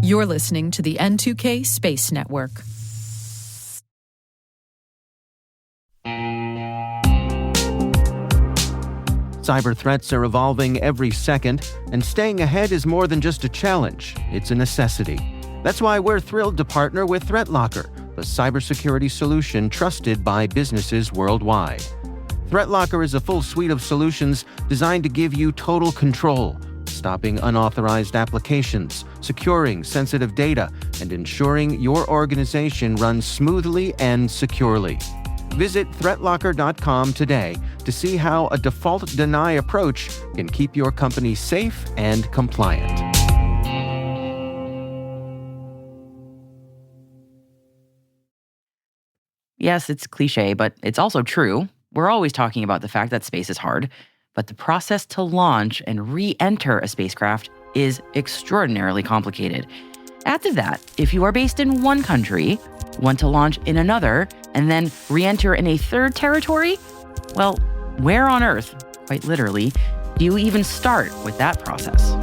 You're listening to the N2K Space Network. Cyber threats are evolving every second, and staying ahead is more than just a challenge, it's a necessity. That's why we're thrilled to partner with ThreatLocker, the cybersecurity solution trusted by businesses worldwide. ThreatLocker is a full suite of solutions designed to give you total control, stopping unauthorized applications, securing sensitive data, and ensuring your organization runs smoothly and securely. Visit threatlocker.com today to see how a default deny approach can keep your company safe and compliant. Yes, it's cliche, but it's also true. We're always talking about the fact that space is hard, but the process to launch and re-enter a spacecraft is extraordinarily complicated. Add to that, if you are based in one country, want to launch in another, and then re-enter in a third territory, well, where on Earth, quite literally, do you even start with that process?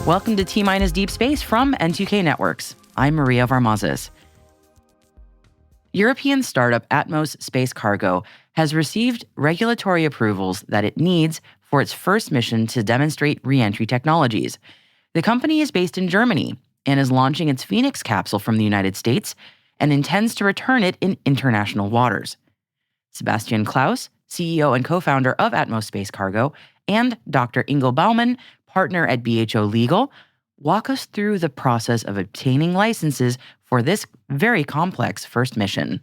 Welcome to T-Minus Deep Space from N2K Networks. I'm Maria Varmazes. European startup Atmos Space Cargo has received regulatory approvals that it needs for its first mission to demonstrate re-entry technologies. The company is based in Germany and is launching its Phoenix capsule from the United States and intends to return it in international waters. Sebastian Klaus, CEO and co-founder of Atmos Space Cargo, and Dr. Ingo Baumann, partner at BHO Legal, walk us through the process of obtaining licenses for this very complex first mission.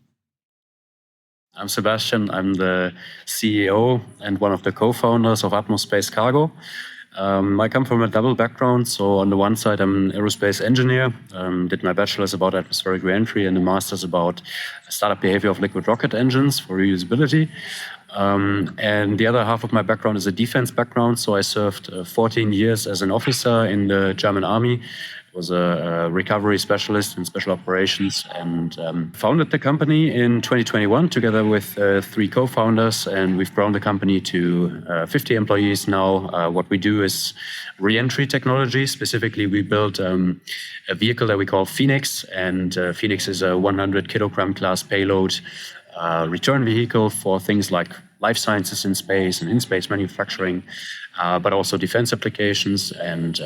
I'm Sebastian. I'm the CEO and one of the co-founders of Atmos Space Cargo. I come from a double background. So on the one side, I'm an aerospace engineer, did my bachelor's about atmospheric reentry and a master's about startup behavior of liquid rocket engines for reusability. And the other half of my background is a defense background. So I served 14 years as an officer in the German army, was a recovery specialist in special operations, and founded the company in 2021 together with 3 co-founders. And we've grown the company to 50 employees now. What we do is re-entry technology. Specifically, we built a vehicle that we call Phoenix. And Phoenix is a 100 kilogram class payload return vehicle for things like life sciences in space and in-space manufacturing, but also defense applications. And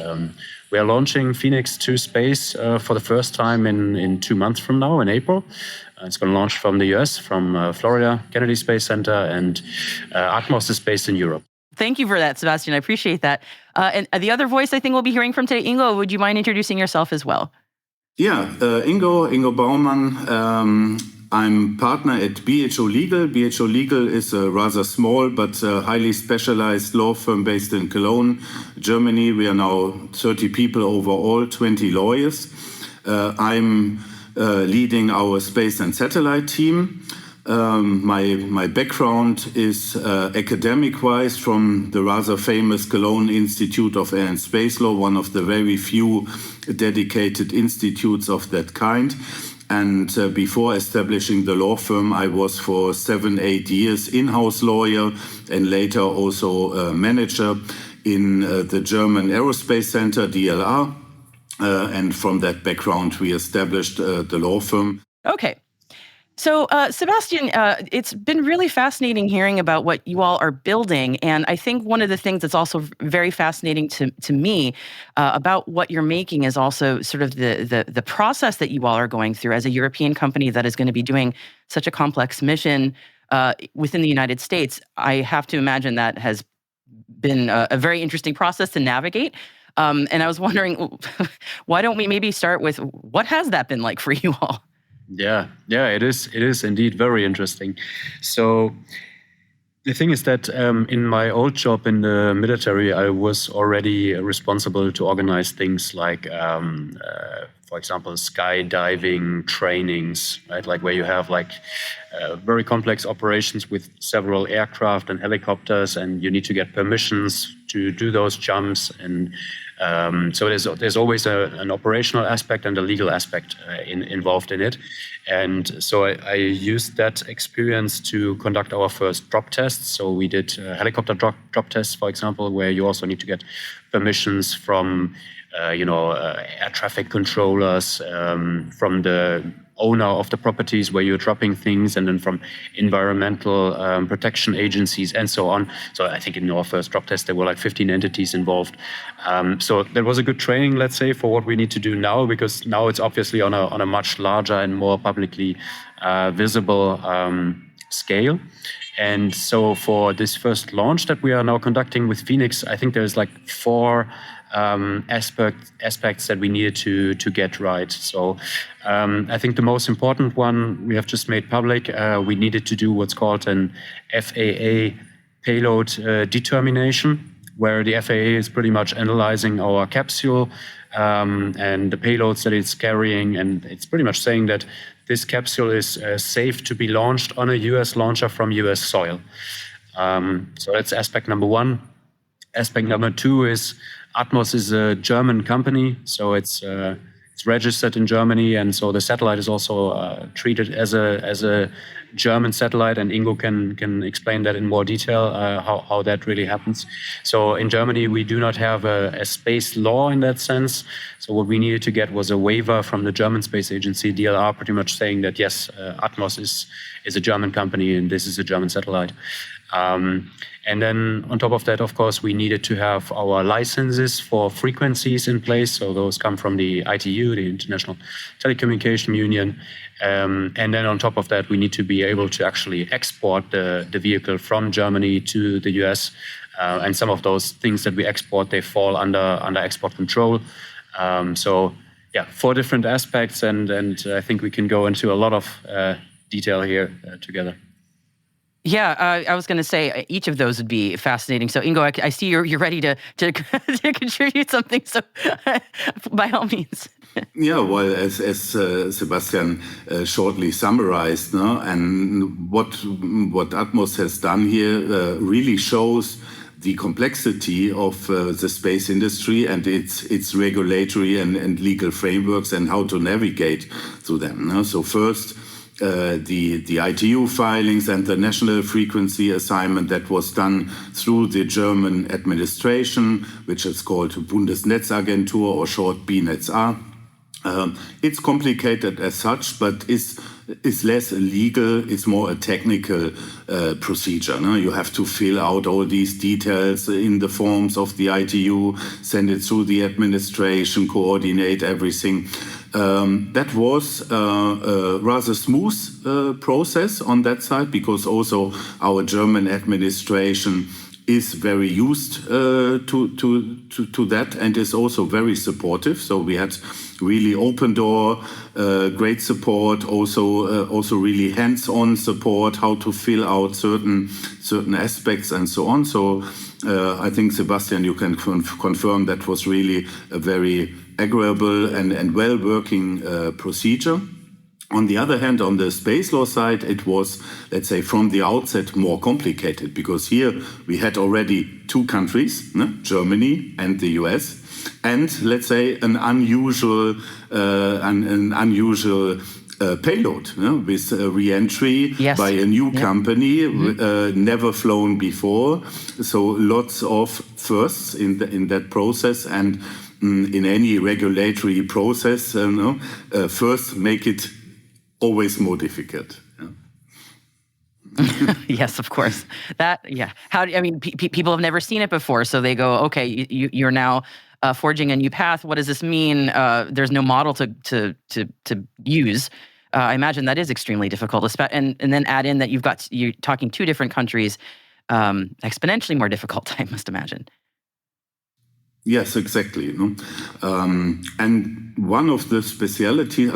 we are launching Phoenix to space for the first time in 2 months from now, in April. It's going to launch from the US, from Florida Kennedy Space Center, and Atmos is based in Europe. Thank you for that, Sebastian. I appreciate that. And the other voice I think we'll be hearing from today, Ingo, would you mind introducing yourself as well? Yeah, Ingo Baumann. I'm partner at BHO Legal. BHO Legal is a rather small but highly specialized law firm based in Cologne, Germany. We are now 30 people overall, 20 lawyers. I'm leading our space and satellite team. My background is academic-wise from the rather famous Cologne Institute of Air and Space Law, one of the very few dedicated institutes of that kind. And before establishing the law firm, I was for 7-8 years in-house lawyer and later also manager in the German Aerospace Center, DLR. And from that background, we established the law firm. Okay. So, Sebastian, it's been really fascinating hearing about what you all are building. And I think one of the things that's also very fascinating to me about what you're making is also sort of the process that you all are going through as a European company that is going to be doing such a complex mission within the United States. I have to imagine that has been a very interesting process to navigate. And I was wondering, why don't we maybe start with what has that been like for you all? Yeah, it is indeed very interesting. So the thing is that in my old job in the military, I was already responsible to organize things like for example, skydiving trainings, right? Like where you have like very complex operations with several aircraft and helicopters, and you need to get permissions to do those jumps. And so there's always an operational aspect and a legal aspect involved in it. And so I used that experience to conduct our first drop tests. So we did helicopter drop tests, for example, where you also need to get permissions from air traffic controllers, from the owner of the properties where you're dropping things, and then from environmental protection agencies and so on. So I think in our first drop test, there were like 15 entities involved. So there was a good training, let's say, for what we need to do now, because now it's obviously on a much larger and more publicly visible scale. And so for this first launch that we are now conducting with Phoenix, I think there's like 4 aspects that we needed to get right. So I think the most important one we have just made public. We needed to do what's called an FAA payload determination, where the FAA is pretty much analyzing our capsule and the payloads that it's carrying, and it's pretty much saying that this capsule is safe to be launched on a US launcher from US soil. So that's aspect number 1. Aspect number 2 is Atmos is a German company, so it's registered in Germany, and so the satellite is also treated as a German satellite, and Ingo can explain that in more detail, how that really happens. So in Germany, we do not have a space law in that sense. So what we needed to get was a waiver from the German Space Agency, DLR, pretty much saying that yes, Atmos is a German company and this is a German satellite. And then on top of that, of course, we needed to have our licenses for frequencies in place. So those come from the ITU, the International Telecommunication Union. And then on top of that, we need to be able to actually export the vehicle from Germany to the US. And some of those things that we export, they fall under export control. So yeah, 4 different aspects. And I think we can go into a lot of detail here together. Yeah, I was going to say each of those would be fascinating. So, Ingo, I see you're ready to contribute something. So, by all means. Yeah, well, as Sebastian shortly summarized, no? And what Atmos has done here really shows the complexity of the space industry and its regulatory and legal frameworks and how to navigate through them. No? So first, the ITU filings and the national frequency assignment that was done through the German administration, which is called Bundesnetzagentur, or short BNetzA. It's complicated as such, but is less legal. It's more a technical procedure. No? You have to fill out all these details in the forms of the ITU, send it through the administration, coordinate everything. That was a rather smooth process on that side, because also our German administration is very used to that and is also very supportive. So we had really open door, great support, also really hands-on support, how to fill out certain aspects and so on. So I think, Sebastian, you can confirm that was really a very agreeable and well-working procedure. On the other hand, on the space law side, it was, let's say, from the outset more complicated, because here we had already 2 countries, Germany and the US, and let's say an unusual payload with reentry by a new company, never flown before. So lots of firsts in that process, and in any regulatory process, first make it always more difficult. Yes, of course. People have never seen it before, so they go, okay, you're now forging a new path. What does this mean? There's no model to use. I imagine that is extremely difficult. And then add in that you're talking 2 different countries, exponentially more difficult, I must imagine. Yes, exactly. And one of the specialities,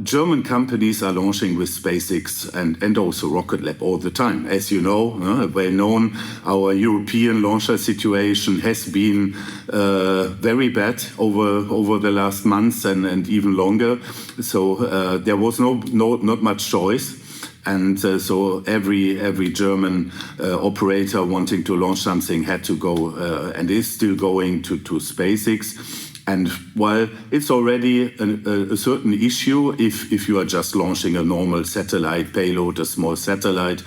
German companies are launching with SpaceX and also Rocket Lab all the time. As you know, well known, our European launcher situation has been very bad over the last months and even longer. So there was not much choice. And so every German operator wanting to launch something had to go and is still going to SpaceX. And while it's already a certain issue if you are just launching a normal satellite payload, a small satellite,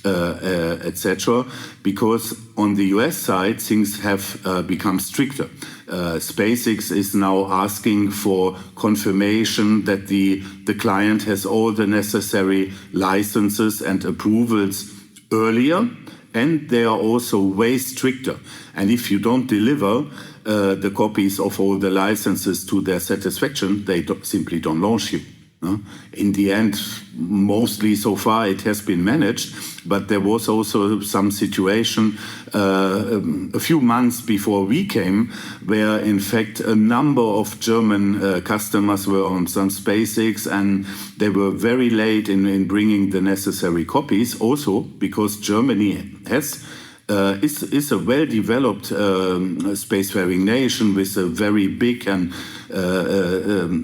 etc., because on the US side things have become stricter. SpaceX is now asking for confirmation that the client has all the necessary licenses and approvals earlier, and they are also way stricter. And if you don't deliver the copies of all the licenses to their satisfaction, they simply don't launch you. In the end, mostly so far it has been managed, but there was also some situation a few months before we came where in fact a number of German customers were on some SpaceX and they were very late in bringing the necessary copies, also because Germany is a well-developed spacefaring nation with a very big and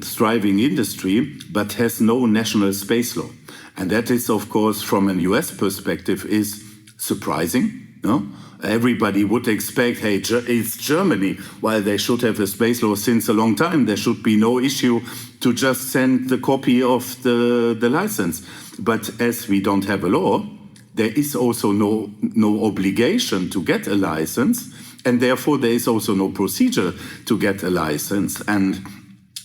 thriving industry, but has no national space law. And that is, of course, from an US perspective, is surprising. No? Everybody would expect, hey, it's Germany. While they should have a space law since a long time, there should be no issue to just send the copy of the license. But as we don't have a law, there is also no obligation to get a license, and therefore there is also no procedure to get a license. And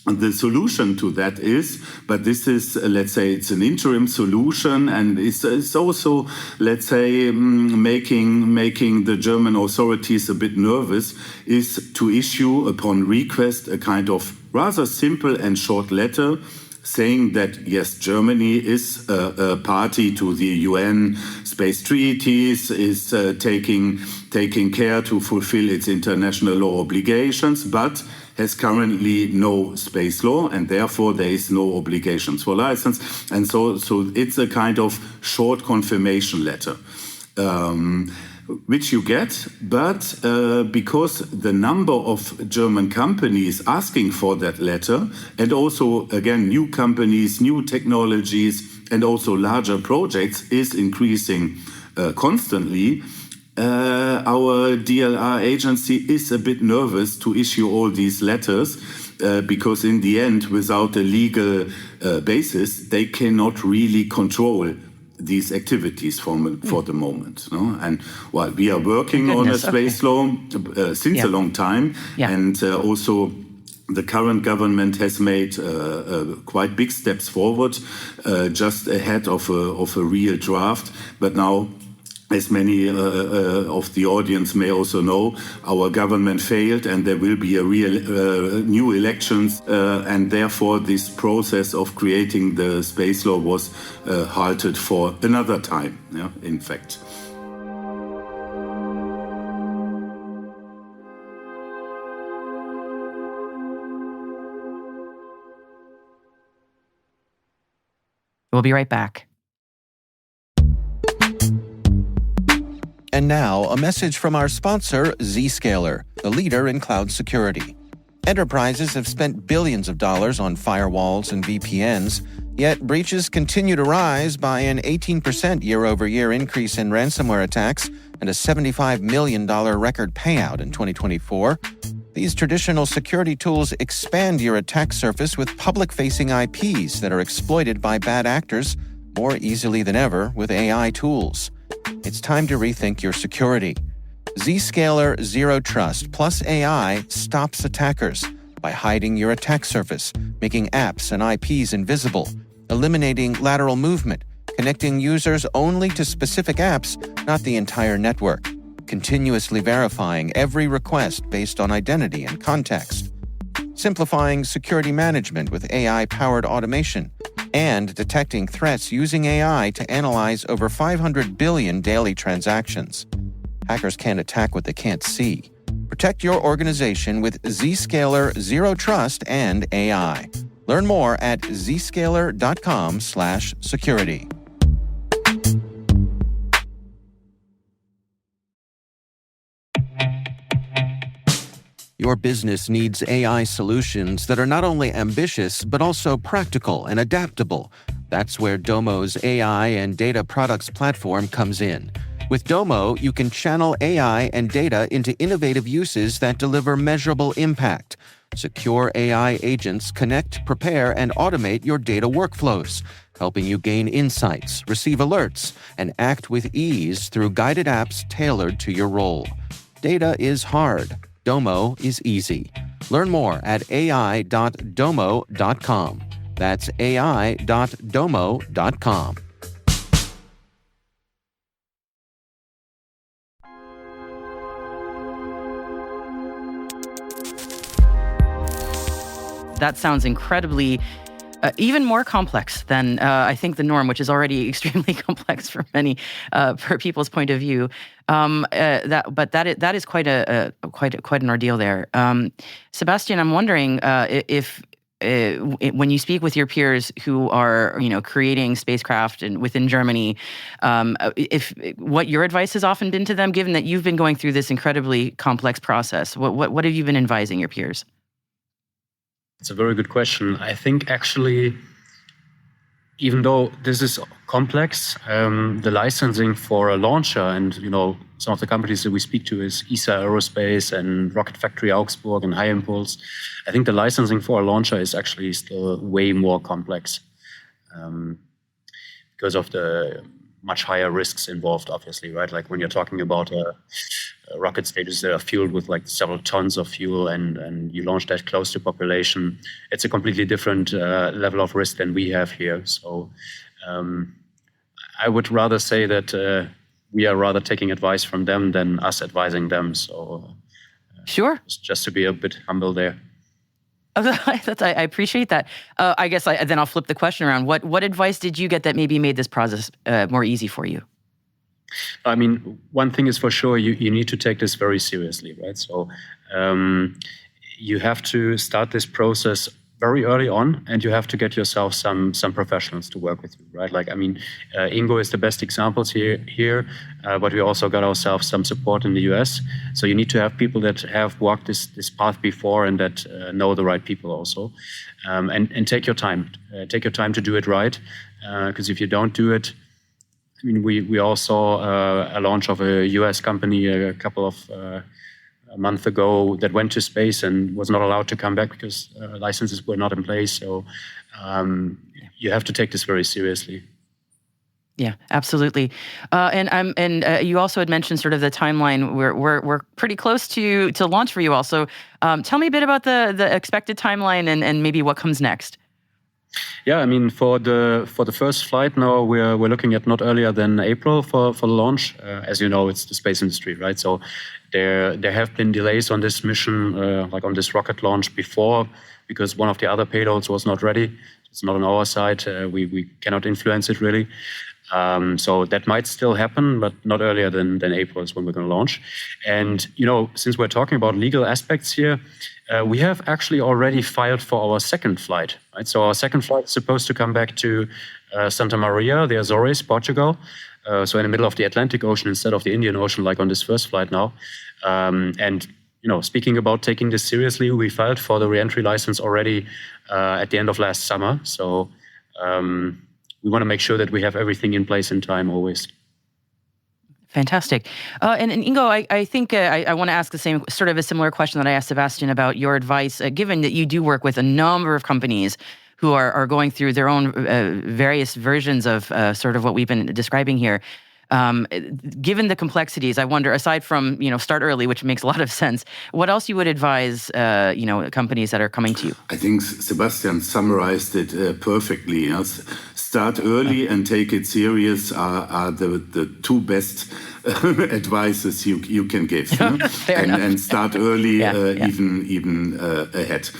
the solution to that is, but this is, let's say, it's an interim solution, and it's also, let's say, making the German authorities a bit nervous, is to issue, upon request, a kind of rather simple and short letter saying that, yes, Germany is a party to the UN space treaties, is taking care to fulfill its international law obligations, but has currently no space law, and therefore there is no obligations for license. And so it's a kind of short confirmation letter, which you get, but because the number of German companies asking for that letter, and also, again, new companies, new technologies, and also larger projects is increasing constantly, our DLR agency is a bit nervous to issue all these letters because in the end, without a legal basis, they cannot really control these activities for the moment. No? And while we are working on a space law since a long time, and also the current government has made quite big steps forward, just ahead of a real draft. But now, as many of the audience may also know, our government failed and there will be a real new elections, and therefore this process of creating the space law was halted for another time, in fact. We'll be right back. And now, a message from our sponsor, Zscaler, the leader in cloud security. Enterprises have spent billions of dollars on firewalls and VPNs, yet breaches continue to rise by an 18% year-over-year increase in ransomware attacks and a $75 million record payout in 2024. These traditional security tools expand your attack surface with public-facing IPs that are exploited by bad actors more easily than ever with AI tools. It's time to rethink your security. Zscaler Zero Trust plus AI stops attackers by hiding your attack surface, making apps and IPs invisible, eliminating lateral movement, connecting users only to specific apps, not the entire network, continuously verifying every request based on identity and context, simplifying security management with AI-powered automation, and detecting threats using AI to analyze over 500 billion daily transactions. Hackers can't attack what they can't see. Protect your organization with Zscaler Zero Trust and AI. Learn more at zscaler.com/security. Your business needs AI solutions that are not only ambitious, but also practical and adaptable. That's where Domo's AI and data products platform comes in. With Domo, you can channel AI and data into innovative uses that deliver measurable impact. Secure AI agents connect, prepare, and automate your data workflows, helping you gain insights, receive alerts, and act with ease through guided apps tailored to your role. Data is hard. Domo is easy. Learn more at ai.domo.com. That's ai.domo.com. That sounds incredibly, even more complex than I think the norm, which is already extremely complex for many, per people's point of view. That is quite an ordeal there. Sebastian, I'm wondering if when you speak with your peers who are creating spacecraft within Germany, if what your advice has often been to them, given that you've been going through this incredibly complex process, what have you been advising your peers? It's a very good question. I think actually, even though this is complex, the licensing for a launcher, and some of the companies that we speak to is ESA Aerospace and Rocket Factory Augsburg and High Impulse. I think the licensing for a launcher is actually still way more complex because of the much higher risks involved, obviously, right? Like when you're talking about rocket stages that are fueled with like several tons of fuel and you launch that close to population, it's a completely different level of risk than we have here. So I would rather say that we are rather taking advice from them than us advising them. So sure, just to be a bit humble there. I appreciate that. I guess then I'll flip the question around. What advice did you get that maybe made this process more easy for you? I mean, one thing is for sure, you need to take this very seriously, right? So you have to start this process very early on, and you have to get yourself some professionals to work with you, right? Like, I mean, Ingo is the best example here, but we also got ourselves some support in the US. So you need to have people that have walked this path before and that know the right people also. And take your time. Take your time to do it right, because if you don't do it, I mean, we all saw a launch of a US company a couple of a month ago that went to space and was not allowed to come back because licenses were not in place. So you have to take this very seriously. Yeah, absolutely. And you also had mentioned sort of the timeline. We're pretty close to launch for you all. So tell me a bit about the expected timeline and maybe what comes next. Yeah, I mean, for the first flight now, we're looking at not earlier than April for the launch. As you know, it's the space industry, right? So there have been delays on this mission, like on this rocket launch before, because one of the other payloads was not ready. It's not on our side. We cannot influence it really. So that might still happen, but not earlier than April is when we're going to launch. And, since we're talking about legal aspects here, we have actually already filed for our second flight, right? So our second flight is supposed to come back to Santa Maria, the Azores, Portugal. So in the middle of the Atlantic Ocean instead of the Indian Ocean, like on this first flight now. And speaking about taking this seriously, we filed for the reentry license already at the end of last summer. So we want to make sure that we have everything in place in time always. Fantastic. And Ingo, I think I want to ask the same, sort of a similar question that I asked Sebastian about your advice, given that you do work with a number of companies who are going through their own various versions of sort of what we've been describing here. Given the complexities, I wonder, aside from, start early, which makes a lot of sense, what else you would advise, companies that are coming to you? I think Sebastian summarized it perfectly. Yes? Start early and take it serious are the two best advices you can give. And start early, even ahead,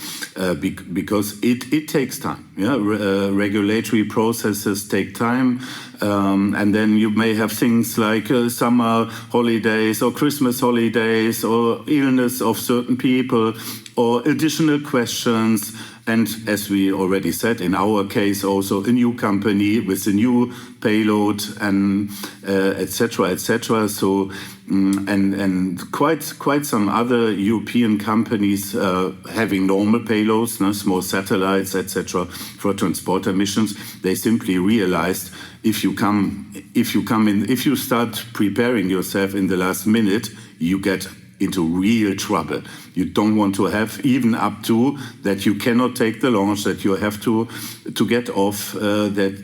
because it takes time. Yeah, regulatory processes take time. And then you may have things like summer holidays or Christmas holidays or illness of certain people or additional questions. And as we already said, in our case, also a new company with a new payload and etc. etc. So and quite some other European companies having normal payloads, small satellites, etc. for transporter missions. They simply realized if you start preparing yourself in the last minute, you get into real trouble. You don't want to have even up to that you cannot take the launch, that you have to get off, that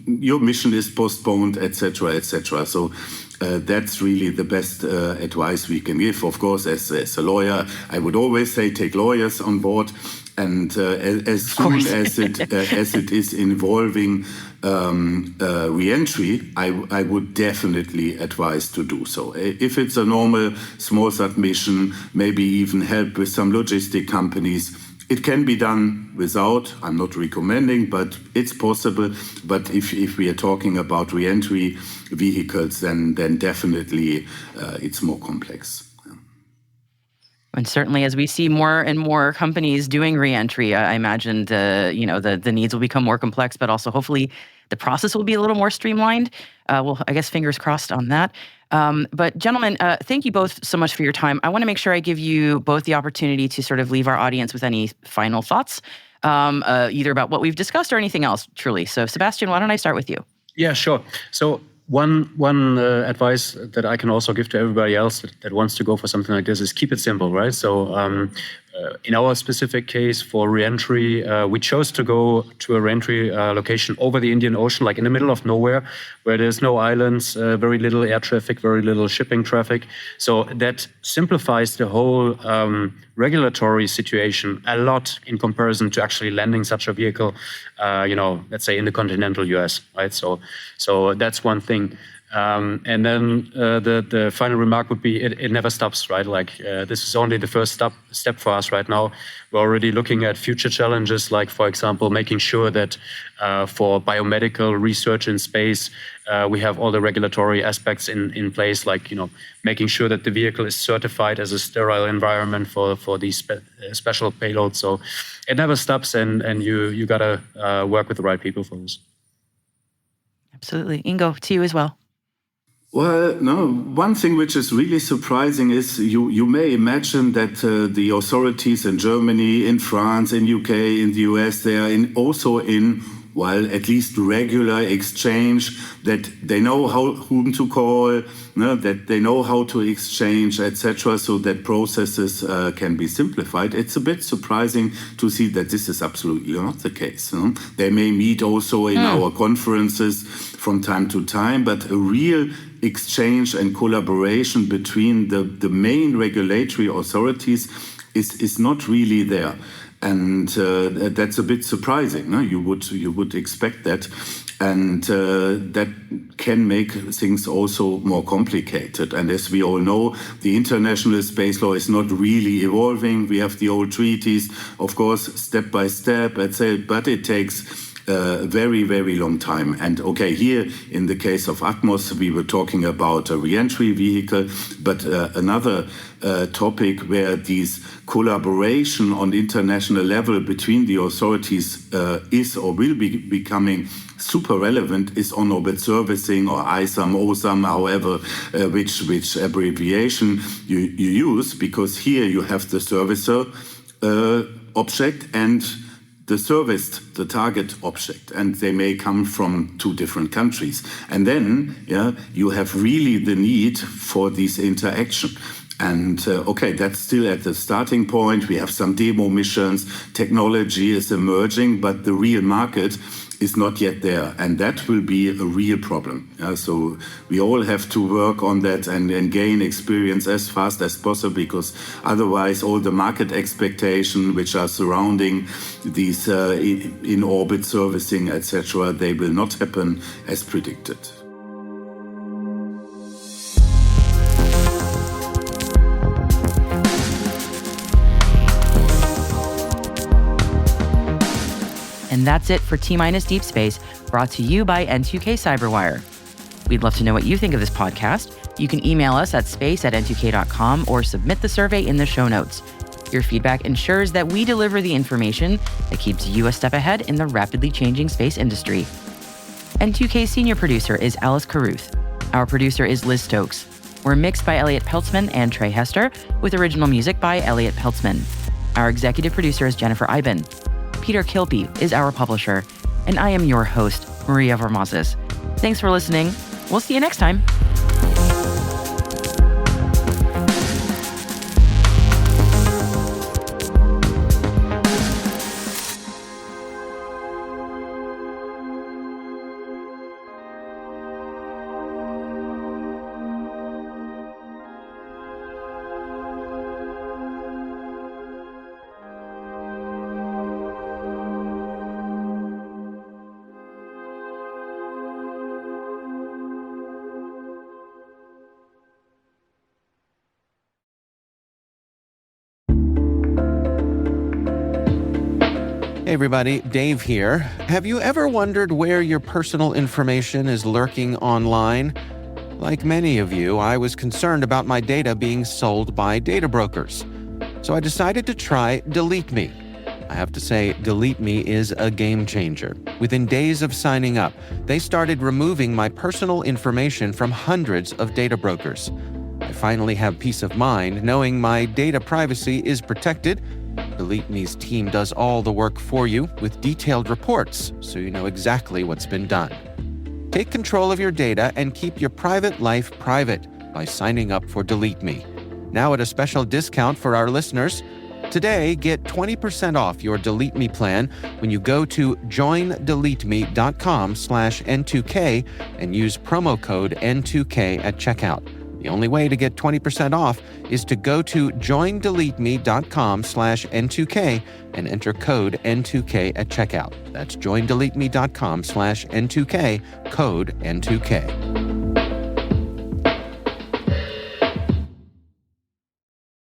your mission is postponed, etc., etc. So that's really the best advice we can give. Of course, as a lawyer, I would always say take lawyers on board. And as soon as it is involving reentry, I would definitely advise to do so. If it's a normal small submission, maybe even help with some logistic companies, it can be done without. I'm not recommending, but it's possible. But if we are talking about reentry vehicles, then definitely it's more complex. And certainly, as we see more and more companies doing reentry, I imagine the needs will become more complex, but also hopefully the process will be a little more streamlined. Well, I guess fingers crossed on that. But gentlemen, thank you both so much for your time. I want to make sure I give you both the opportunity to sort of leave our audience with any final thoughts, either about what we've discussed or anything else, truly. So Sebastian, why don't I start with you? Yeah, sure. So one advice that I can also give to everybody else that wants to go for something like this is keep it simple, right? So in our specific case for reentry, we chose to go to a reentry location over the Indian Ocean, like in the middle of nowhere, where there's no islands, very little air traffic, very little shipping traffic. So that simplifies the whole regulatory situation a lot in comparison to actually landing such a vehicle, let's say in the continental US, right? So that's one thing. And then the final remark would be it never stops, right? Like this is only the first step for us right now. We're already looking at future challenges, like, for example, making sure that for biomedical research in space, we have all the regulatory aspects in place, like, making sure that the vehicle is certified as a sterile environment for these special payloads. So it never stops, and you got to work with the right people for this. Absolutely. Ingo, to you as well. Well, no, one thing which is really surprising is you may imagine that the authorities in Germany, in France, in UK, in the US, they are also in at least regular exchange, that they know whom to call, that they know how to exchange, etc., so that processes can be simplified. It's a bit surprising to see that this is absolutely not the case. They may meet also in our conferences from time to time, but a real exchange and collaboration between the main regulatory authorities is not really there. And that's a bit surprising. No? You would expect that, and that can make things also more complicated. And as we all know, the international space law is not really evolving. We have the old treaties, of course, step by step, but it takes a very, very long time. And okay, here in the case of Atmos, we were talking about a reentry vehicle, but another topic where these collaboration on international level between the authorities is or will be becoming super relevant is on-orbit servicing, or ISAM, OSAM, however, which abbreviation you use, because here you have the servicer object and the serviced, the target object, and they may come from two different countries. And then you have really the need for this interaction. And okay, that's still at the starting point. We have some demo missions, technology is emerging, but the real market is not yet there, and that will be a real problem. So we all have to work on that and gain experience as fast as possible, because otherwise all the market expectations which are surrounding these in-orbit servicing, etc., they will not happen as predicted. And that's it for T-Minus Deep Space, brought to you by N2K Cyberwire. We'd love to know what you think of this podcast. You can email us at space@n2k.com or submit the survey in the show notes. Your feedback ensures that we deliver the information that keeps you a step ahead in the rapidly changing space industry. N2K senior producer is Alice Carruth. Our producer is Liz Stokes. We're mixed by Elliot Peltzman and Trey Hester, with original music by Elliot Peltzman. Our executive producer is Jennifer Iben. Peter Kilpie is our publisher, and I am your host, Maria Varmazis. Thanks for listening. We'll see you next time. Hey everybody, Dave here. Have you ever wondered where your personal information is lurking online? Like many of you, I was concerned about my data being sold by data brokers. So I decided to try Delete Me. I have to say, Delete Me is a game changer. Within days of signing up, they started removing my personal information from hundreds of data brokers. I finally have peace of mind knowing my data privacy is protected. Delete Me's team does all the work for you with detailed reports, so you know exactly what's been done. Take control of your data and keep your private life private by signing up for Delete Me. Now at a special discount for our listeners. Today, get 20% off your Delete Me plan when you go to joindeleteme.com/N2K and use promo code N2K at checkout. The only way to get 20% off is to go to joindeleteme.com/N2K and enter code N2K at checkout. That's joindeleteme.com/N2K, code N2K.